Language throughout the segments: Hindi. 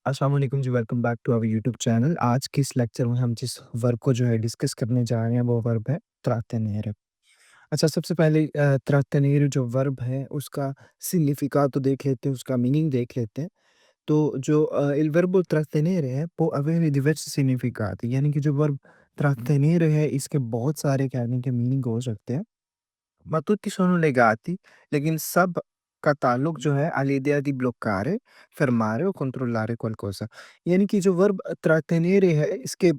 अस्सलाम वालेकुम जी, welcome back to our YouTube channel. आज के इस लेक्चर में हम जिस वर्ब को जो है डिस्कस करने जा रहे हैं वो वर्ब है trattenere। अच्छा, सबसे पहले trattenere जो वर्ब है उसका सिग्निफिकाto देख लेते हैं, उसका मीनिंग देख लेते हैं। तो जो il verbo trattenere है può avere diversi significati, यानी कि जो वर्ब trattenere है इसके बहुत सारे कहने के मीनिंग हो सकते हैं। Ma tutti sono legati, लेकिन सब का ताल्लुक जो है all'idea di bloccare, fermare o controllare qualcosa। यानी कि जो वर्ब trattenere है इसके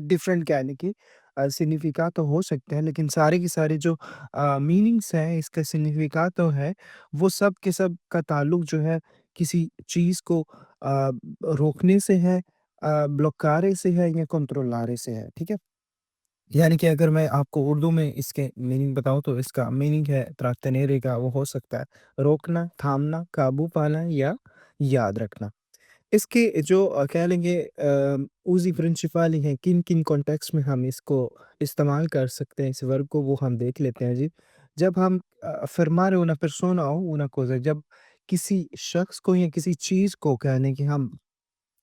डिफरेंट कहने की सिग्निफिकात तो हो सकते हैं, लेकिन सारे के सारे जो मीनिंग्स हैं इसका सिग्निफिकात तो है, वो सब के सब का ताल्लुक जो है किसी चीज़ को रोकने से है, ब्लोक्कारे से है या कंट्रोलारे से है, ठीक है? यानी कि अगर मैं आपको उर्दू में इसके मीनिंग बताऊँ तो इसका मीनिंग है त्रातनेरे का वो हो सकता है रोकना, थामना, काबू पाना या याद रखना। इसके जो कह लेंगे ऊज़ी प्रिंसिपल हैं, किन-किन कॉन्टेक्स्ट में हम इसको इस्तेमाल कर सकते हैं इस वर्ब को वो हम देख लेते हैं जी। जब हम fermare una persona o una cosa जब किसी शख्स को या किसी चीज़ को कहने कि हम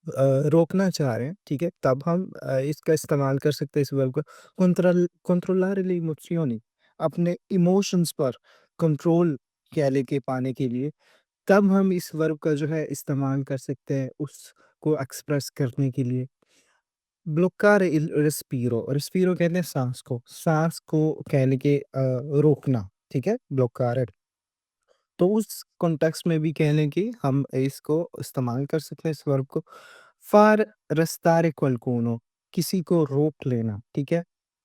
रोकना चाह रहे हैं, ठीक है? तब हम इसका इस्तेमाल कर सकते हैं इस वर्ब को controllare le emozioni अपने इमोशंस पर कंट्रोल कह लें कि पाने के लिए, तब हम इस वर्ब का जो है इस्तेमाल कर सकते हैं उसको एक्सप्रेस करने के लिए। ब्लोक्कारे il respiro, respiro कहते हैं साँस को कह लें कि रोकना, ठीक है? ब्लोक्कारे। तो उस कॉन्टेक्स्ट में भी कह लें कि हम इसको इस्तेमाल कर सकते हैं इस वर्ब को। फ़ार restare qualcuno किसी को रोक लेना, ठीक है?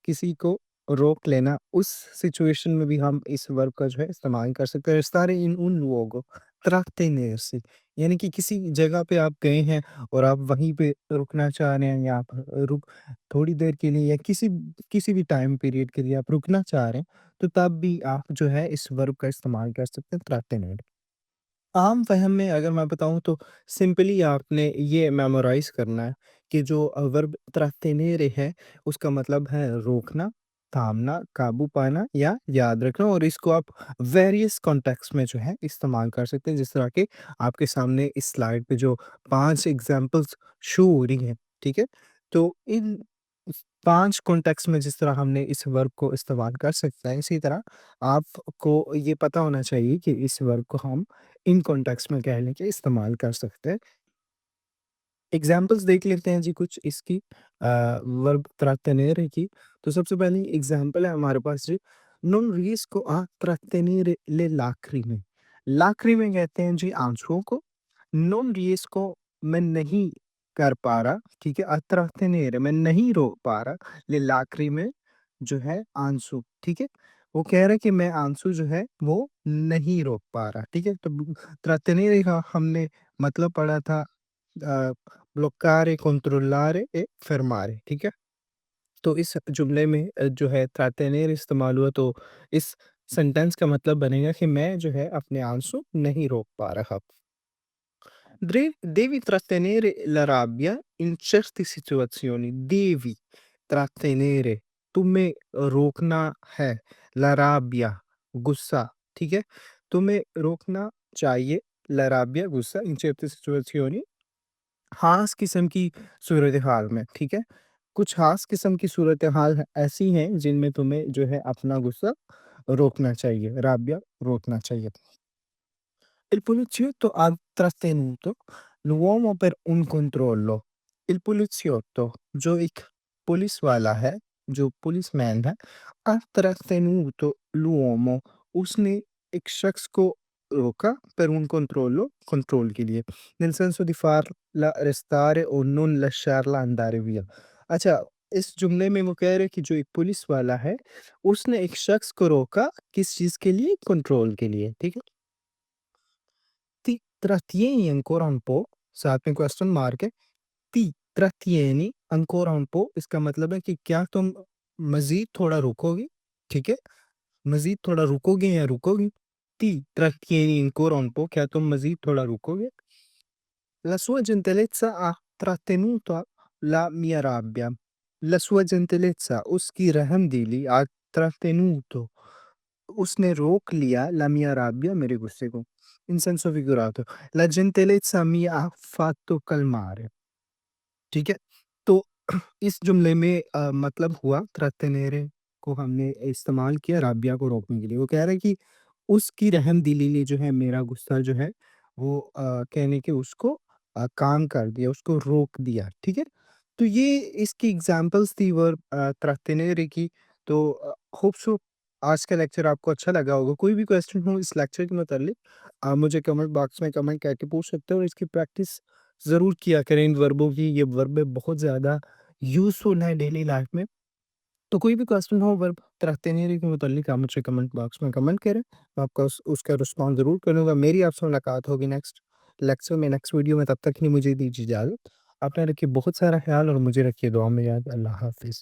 किसी को रोक लेना, उस सिचुएशन में भी हम इस वर्ब का जो है इस्तेमाल कर सकते हैं। restare in un luogo, trattenersi यानी कि किसी जगह पे आप गए हैं और आप वहीं पे रुकना चाह रहे हैं या आप रुक थोड़ी देर के लिए या किसी किसी भी टाइम पीरियड के लिए आप रुकना चाह रहे हैं, तो तब भी आप जो है इस वर्ब का इस्तेमाल कर सकते हैं trattenere। आम फ़हम में अगर मैं बताऊँ तो सिंपली आपने ये मेमोराइज़ करना है कि जो वर्ब trattenere है उसका मतलब है रोकना, थामना, काबू पाना या याद रखना और इसको आप वेरियस कॉन्टेक्स्ट में जो है इस्तेमाल कर सकते हैं। जिस तरह के आपके सामने इस स्लाइड पे जो 5 एग्ज़ाम्पल्स शो हो रही हैं, ठीक है? तो इन 5 कॉन्टेक्स्ट में जिस तरह हमने इस वर्ब को इस्तेमाल कर सकते हैं, इसी तरह आपको ये पता होना चाहिए कि इस वर्ब को हम इन कॉन्टेक्स्ट में कह लें कि इस्तेमाल कर सकते हैं। एग्ज़ाम्पल्स देख लेते हैं जी कुछ इसकी वर्ब trattenere की। तो सबसे पहली एग्ज़ाम्पल है हमारे पास जी, non riesco a trattenere le lacrime। लाक्रिमे कहते हैं जी आँसुओं को, non riesco मैं नहीं कर पा रहा, ठीक है? a trattenere मैं नहीं रोक पा रहा, le lacrime जो है आँसू, ठीक है? वो कह रहा है कि मैं आँसू जो है वो नहीं रोक पा रहा, ठीक है? तो trattenere का हमने मतलब पढ़ा था bloccare, controllare e fermare, ठीक है? तो इस जुमले में जो है trattenere इस्तेमाल हुआ तो इस सेंटेंस का मतलब बनेगा कि मैं जो है अपने आंसू नहीं रोक पा रहा। Devi trattenere la rabbia in certe situazioni, devi trattenere तुम्हें रोकना है, la rabbia गुस्सा, ठीक है? तुम्हें रोकना चाहिए, la rabbia गुस्सा in certe situazioni ख़ास किस्म की सूरत-ए-हाल में, ठीक है? कुछ ख़ास किस्म की सूरत-ए-हाल ऐसी हैं जिनमें तुम्हें जो है अपना गुस्सा रोकना चाहिए, राबिया रोकना चाहिए। Il poliziotto ha trattenuto l'uomo per un controllo। Il poliziotto जो एक पुलिस वाला है, जो पुलिसमैन है, ha trattenuto l'uomo उसने एक शख्स को रोका per un controllo कंट्रोल के लिए, nel senso di farla restare o non lasciarla andare via। अच्छा, इस जुमले में वो कह रहे हैं कि जो एक पुलिस वाला है, उसने एक शख्स को रोका किस चीज़ के लिए? कंट्रोल के लिए, ठीक है? Ti trattieni ancora un po', साथ में क्वेश्चन मार्क है, ती trattieni ancora un po' इसका मतलब है कि क्या तुम मज़ीद थोड़ा रुकोगी? ठीक है? मज़ीद थोड़ा रुकोगे या रुकोगी? ती trattieni ancora un po' क्या तुम मज़ीद थोड़ा रुकोगे? La sua gentilezza ha trattenuto la mia rabbia। La sua gentilezza उसकी रहमदिली ha trattenuto उसने रोक लिया la mia rabbia मेरे गुस्से को। in senso figurato. La gentilezza mi ha fatto calmare, ठीक है? तो इस जुमले में मतलब हुआ trattenere को हमने इस्तेमाल किया राबिया को रोकने के लिए। वो कह रहा है कि उसकी रहमदिली ने जो है मेरा गुस्सा जो है वो कहने के उसको काम कर दिया, उसको रोक दिया, ठीक है? तो ये इसकी एग्ज़ाम्पल्स थी वर्ब trattenere की। तो होप सो आज का लेक्चर आपको अच्छा लगा होगा। कोई भी क्वेश्चन हो इस लेक्चर के मुतालिक आप मुझे कमेंट बॉक्स में कमेंट करके पूछ सकते हो और इसकी प्रैक्टिस ज़रूर किया करें इन वर्बों की। ये वर्ब बहुत ज़्यादा यूज़फुल है डेली लाइफ़ में। तो कोई भी क्वेश्चन हो वर्ब तरातनीरी के मुतालिक आप मुझे कमेंट बॉक्स में कमेंट करें। मैं आपका उसका रिस्पॉन्स ज़रूर करूँगा। मेरी आपसे मुलाकात होगी नेक्स्ट लेक्चर में, नेक्स्ट वीडियो में। तब तक के लिए मुझे दीजिए इजाज़त। अपना रखिए बहुत सारा ख़्याल और मुझे रखिए दुआ में याद। अल्लाह हाफ़िज़।